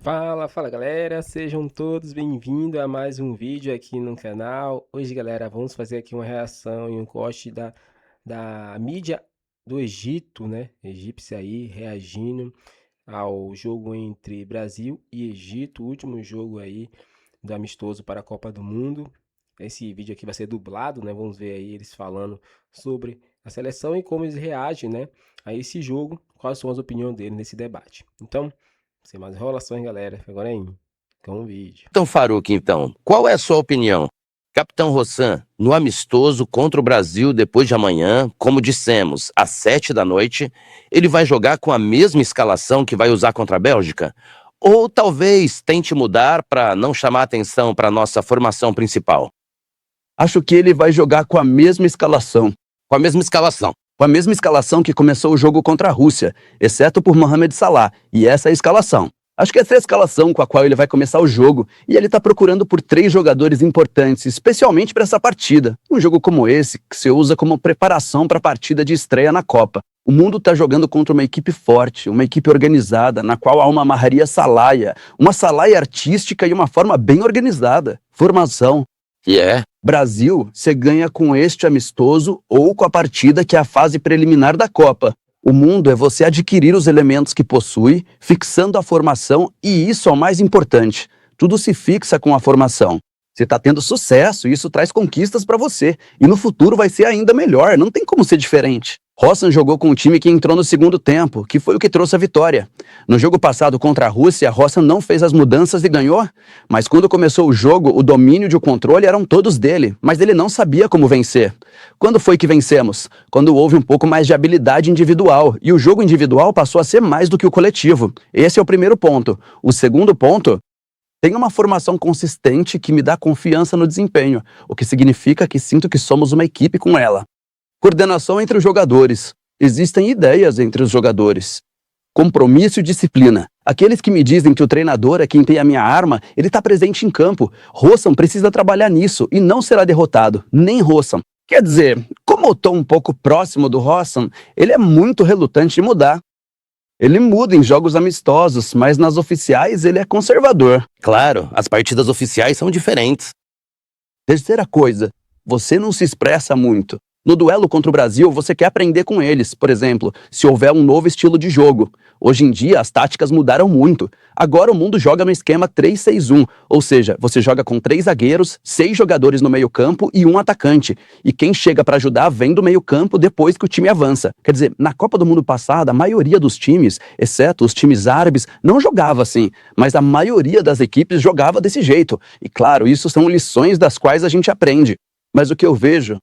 Fala galera, sejam todos bem-vindos a mais um vídeo aqui no canal. Hoje galera, vamos fazer aqui uma reação e um corte da mídia do Egito, né? Egípcia aí reagindo ao jogo entre Brasil e Egito, o último jogo aí do amistoso para a Copa do Mundo. Esse vídeo aqui vai ser dublado, né? Vamos ver aí eles falando sobre a seleção e como eles reagem, né, a esse jogo, quais são as opiniões deles nesse debate. Então, sem mais enrolações, galera. Agora é com o vídeo. Capitão Faruk, então, qual é a sua opinião? Capitão Rossan, no amistoso contra o Brasil depois de amanhã, como dissemos, às 7 da noite, ele vai jogar com a mesma escalação que vai usar contra a Bélgica? Ou talvez tente mudar para não chamar atenção para a nossa formação principal? Acho que ele vai jogar com a mesma escalação. Com a mesma escalação. Com a mesma escalação que começou o jogo contra a Rússia, exceto por Mohamed Salah, e essa é a escalação. Acho que essa é a escalação com a qual ele vai começar o jogo, e ele está procurando por 3 jogadores importantes, especialmente para essa partida. Um jogo como esse, que se usa como preparação para a partida de estreia na Copa. O mundo está jogando contra uma equipe forte, uma equipe organizada, na qual há uma amarraria salaia, uma salaia artística e uma forma bem organizada. Formação. Brasil, você ganha com este amistoso ou com a partida que é a fase preliminar da Copa. O mundo é você adquirir os elementos que possui, fixando a formação, e isso é o mais importante. Tudo se fixa com a formação. Você está tendo sucesso e isso traz conquistas para você. E no futuro vai ser ainda melhor, não tem como ser diferente. Rossan jogou com um time que entrou no segundo tempo, que foi o que trouxe a vitória. No jogo passado contra a Rússia, Rossan não fez as mudanças e ganhou. Mas quando começou o jogo, o domínio e o controle eram todos dele, mas ele não sabia como vencer. Quando foi que vencemos? Quando houve um pouco mais de habilidade individual, e o jogo individual passou a ser mais do que o coletivo. Esse é o primeiro ponto. O segundo ponto: tem uma formação consistente que me dá confiança no desempenho, o que significa que sinto que somos uma equipe com ela. Coordenação entre os jogadores. Existem ideias entre os jogadores. Compromisso e disciplina. Aqueles que me dizem que o treinador é quem tem a minha arma, ele está presente em campo. Rossan precisa trabalhar nisso e não será derrotado, nem Rossan. Quer dizer, como eu estou um pouco próximo do Rossan, ele é muito relutante em mudar. Ele muda em jogos amistosos, mas nas oficiais ele é conservador. Claro, as partidas oficiais são diferentes. Terceira coisa, você não se expressa muito. No duelo contra o Brasil, você quer aprender com eles, por exemplo, se houver um novo estilo de jogo. Hoje em dia, as táticas mudaram muito. Agora o mundo joga no esquema 3-6-1, ou seja, você joga com 3 zagueiros, 6 jogadores no meio-campo e 1 atacante. E quem chega para ajudar vem do meio-campo depois que o time avança. Quer dizer, na Copa do Mundo passada, a maioria dos times, exceto os times árabes, não jogava assim, mas a maioria das equipes jogava desse jeito. E claro, isso são lições das quais a gente aprende. Mas o que eu vejo: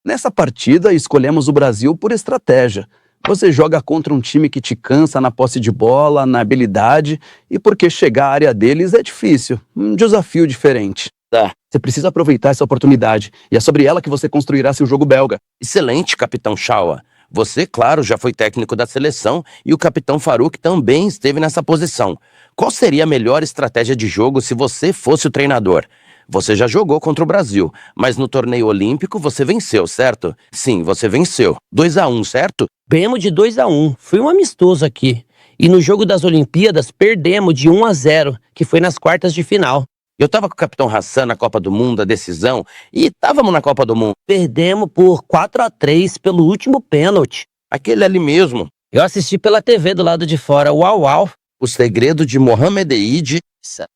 nessa partida, escolhemos o Brasil por estratégia. Você joga contra um time que te cansa na posse de bola, na habilidade, e porque chegar à área deles é difícil, um desafio diferente. Você precisa aproveitar essa oportunidade, e é sobre ela que você construirá seu jogo belga. Excelente, Capitão Shawa. Você, claro, já foi técnico da seleção e o Capitão Faruk também esteve nessa posição. Qual seria a melhor estratégia de jogo se você fosse o treinador? Você já jogou contra o Brasil, mas no torneio olímpico você venceu, certo? Sim, você venceu. 2-1, certo? Ganhamos de 2-1, foi um amistoso aqui. E no jogo das Olimpíadas perdemos de 1-0, que foi nas quartas de final. Eu tava com o Capitão Hassan na Copa do Mundo, a decisão, e estávamos na Copa do Mundo. Perdemos por 4-3 pelo último pênalti. Aquele ali mesmo. Eu assisti pela TV do lado de fora, uau uau. O segredo de Mohamed Eid,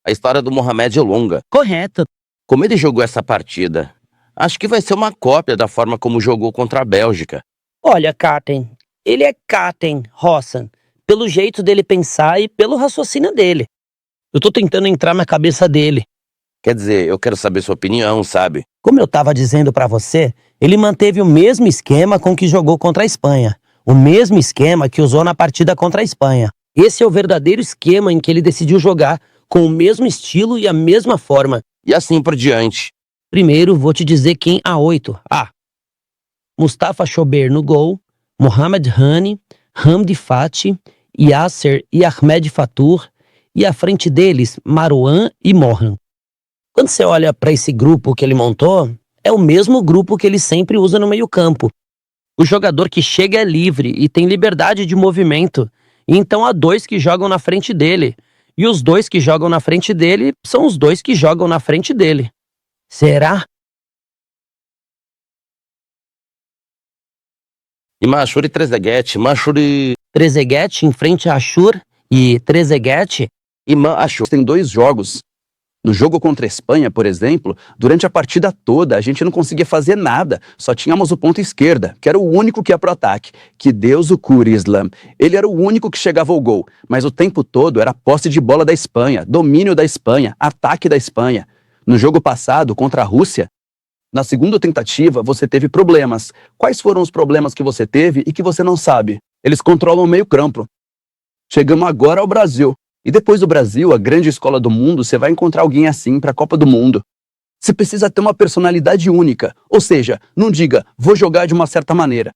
a história do Mohamed é longa. Correto. Como ele jogou essa partida, acho que vai ser uma cópia da forma como jogou contra a Bélgica. Olha, Captain, ele é Captain Rossan, pelo jeito dele pensar e pelo raciocínio dele. Eu tô tentando entrar na cabeça dele. Quer dizer, eu quero saber sua opinião, sabe? Como eu tava dizendo pra você, ele manteve o mesmo esquema com que jogou contra a Espanha. O mesmo esquema que usou na partida contra a Espanha. Esse é o verdadeiro esquema em que ele decidiu jogar, com o mesmo estilo e a mesma forma. E assim por diante. Primeiro, vou te dizer quem há 8. Mustafa Chober no gol, Mohamed Hani, Hamdi Fati, Yasser e Ahmed Fatur, e à frente deles, Marouane e Mohran. Quando você olha para esse grupo que ele montou, é o mesmo grupo que ele sempre usa no meio-campo. O jogador que chega é livre e tem liberdade de movimento, e então há 2 que jogam na frente dele. E os dois que jogam na frente dele são os dois que jogam na frente dele. Será? E Mahshur e Trezeguet, Mahshur e Trezeguet em frente a Ashur e Trezeguet. Mahshur. Tem 2 jogos. No jogo contra a Espanha, por exemplo, durante a partida toda a gente não conseguia fazer nada, só tínhamos o ponta esquerda, que era o único que ia pro ataque. Que Deus o cure, Islam. Ele era o único que chegava ao gol, mas o tempo todo era posse de bola da Espanha, domínio da Espanha, ataque da Espanha. No jogo passado, contra a Rússia, na segunda tentativa, você teve problemas. Quais foram os problemas que você teve e que você não sabe? Eles controlam o meio-campo. Chegamos agora ao Brasil. E depois do Brasil, a grande escola do mundo, você vai encontrar alguém assim para a Copa do Mundo. Você precisa ter uma personalidade única. Ou seja, não diga, vou jogar de uma certa maneira.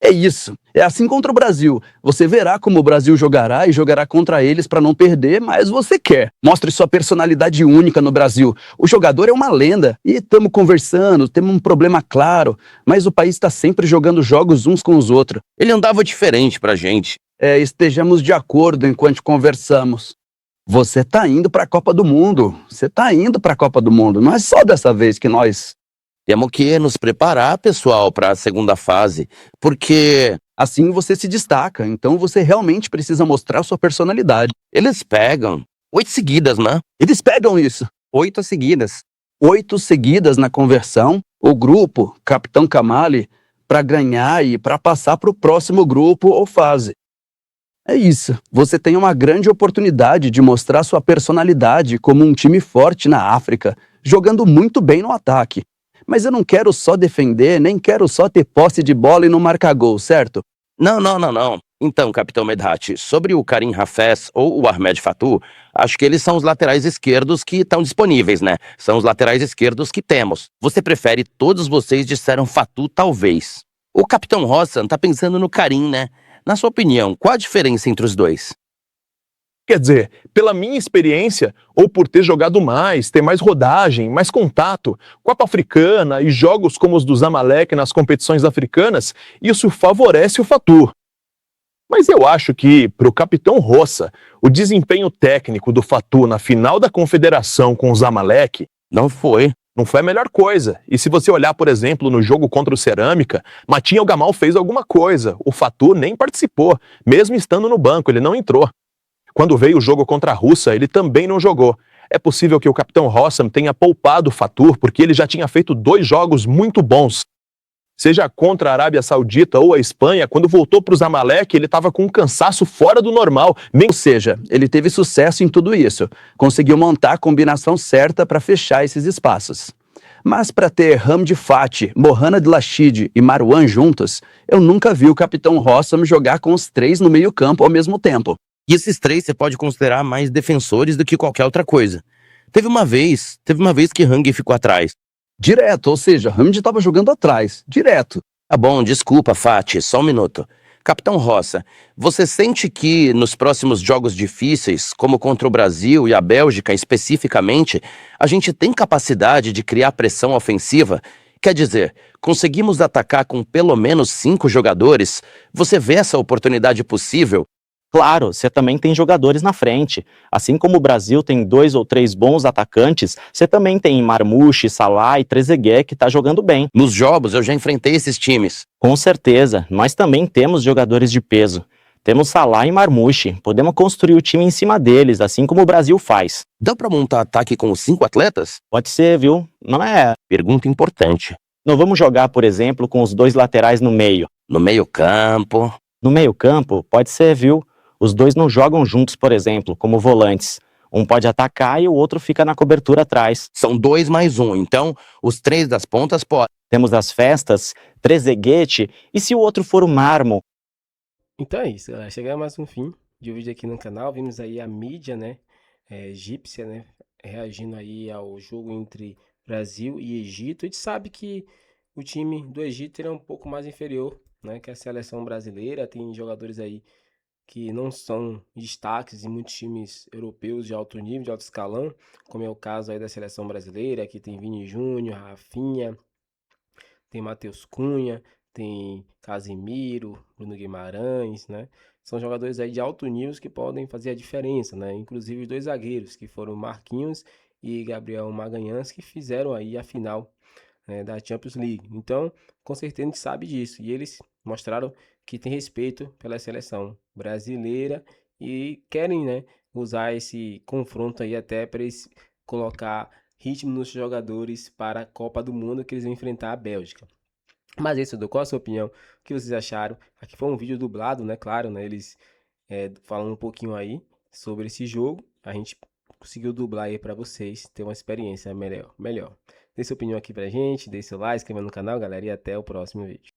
É isso. É assim contra o Brasil. Você verá como o Brasil jogará e jogará contra eles para não perder, mas você quer. Mostre sua personalidade única no Brasil. O jogador é uma lenda e estamos conversando, temos um problema claro, mas o país está sempre jogando jogos uns com os outros. Ele andava diferente pra gente. Estejamos de acordo enquanto conversamos. Você tá indo para a Copa do Mundo. Você tá indo para a Copa do Mundo. Não é só dessa vez que nós... Temos que nos preparar, pessoal, para a segunda fase, porque Assim você se destaca. Então você realmente precisa mostrar sua personalidade. eles pegam 8 seguidas, né? Eles pegam isso. 8 seguidas. 8 seguidas na conversão. O grupo, Capitão Kamali, para ganhar e para passar para o próximo grupo ou fase. É isso. Você tem uma grande oportunidade de mostrar sua personalidade como um time forte na África, jogando muito bem no ataque. Mas eu não quero só defender, nem quero só ter posse de bola e não marcar gol, certo? Não. Então, Capitão Medhat, sobre o Karim Hafez ou o Ahmed Fatou, acho que eles são os laterais esquerdos que estão disponíveis, né? São os laterais esquerdos que temos. Você prefere, todos vocês disseram Fatou, talvez. O Capitão Rossan tá pensando no Karim, né? Na sua opinião, qual a diferença entre os dois? Quer dizer, pela minha experiência, ou por ter jogado mais, ter mais rodagem, mais contato, Copa Africana e jogos como os do Zamalek nas competições africanas, isso favorece o Fatou. Mas eu acho que, para o Capitão Roça, o desempenho técnico do Fatou na final da Confederação com o Zamalek Não foi. não foi a melhor coisa. E se você olhar, por exemplo, no jogo contra o Cerâmica, Matinha Gamal fez alguma coisa. O Fatou nem participou, mesmo estando no banco, ele não entrou. Quando veio o jogo contra a Rússia, ele também não jogou. É possível que o Capitão Rossam tenha poupado o Fatou porque ele já tinha feito 2 jogos muito bons. Seja contra a Arábia Saudita ou a Espanha, quando voltou para o Zamalek, ele estava com um cansaço fora do normal. Ou seja, ele teve sucesso em tudo isso. Conseguiu montar a combinação certa para fechar esses espaços. Mas para ter Hamdi Fati, Mohamed Lachid e Marwan juntos, eu nunca vi o Capitão Rossam jogar com os 3 no meio-campo ao mesmo tempo. E esses 3 você pode considerar mais defensores do que qualquer outra coisa. Teve uma vez que Hang ficou atrás. Direto, ou seja, Hamdi estava jogando atrás, direto. Tá bom, desculpa, Fati, só um minuto. Capitão Roça, você sente que nos próximos jogos difíceis, como contra o Brasil e a Bélgica especificamente, a gente tem capacidade de criar pressão ofensiva? Quer dizer, conseguimos atacar com pelo menos 5 jogadores? Você vê essa oportunidade possível? Claro, você também tem jogadores na frente. Assim como o Brasil tem 2 ou 3 bons atacantes, você também tem Marmouche, Salah e Trezeguet que tá jogando bem. Nos jogos eu já enfrentei esses times. Com certeza, nós também temos jogadores de peso. Temos Salah e Marmouche, podemos construir o time em cima deles, assim como o Brasil faz. Dá pra montar ataque com 5 atletas? Pode ser, viu? Não é... Pergunta importante. Não vamos jogar, por exemplo, com os 2 laterais no meio. No meio-campo. No meio-campo, pode ser, viu? Os 2 não jogam juntos, por exemplo, como volantes. Um pode atacar e o outro fica na cobertura atrás. São 2 mais 1, então os 3 das pontas podem. Temos as festas, Trezeguet, e se o outro for o Marmo? Então é isso, galera. Chegamos a mais um fim de um vídeo aqui no canal. Vimos aí a mídia, né, egípcia, né, reagindo aí ao jogo entre Brasil e Egito. A gente sabe que o time do Egito é um pouco mais inferior, né, que a seleção brasileira. Tem jogadores aí que não são destaques em muitos times europeus de alto nível, de alto escalão, como é o caso aí da seleção brasileira, que tem Vini Júnior, Rafinha, tem Matheus Cunha, tem Casemiro, Bruno Guimarães, né? São jogadores aí de alto nível que podem fazer a diferença, né? Inclusive os dois zagueiros, que foram Marquinhos e Gabriel Magalhães, que fizeram aí a final, né, da Champions League. Então, com certeza a gente sabe disso. E eles mostraram que tem respeito pela seleção brasileira e querem, né, usar esse confronto aí até para eles colocar ritmo nos jogadores para a Copa do Mundo que eles vão enfrentar a Bélgica. Mas é isso, Edu, qual a sua opinião? O que vocês acharam? Aqui foi um vídeo dublado, né? Claro, né? Eles falando um pouquinho aí sobre esse jogo. A gente conseguiu dublar aí para vocês ter uma experiência melhor. Dê sua opinião aqui pra gente, dê seu like, se inscreva no canal, galera, e até o próximo vídeo.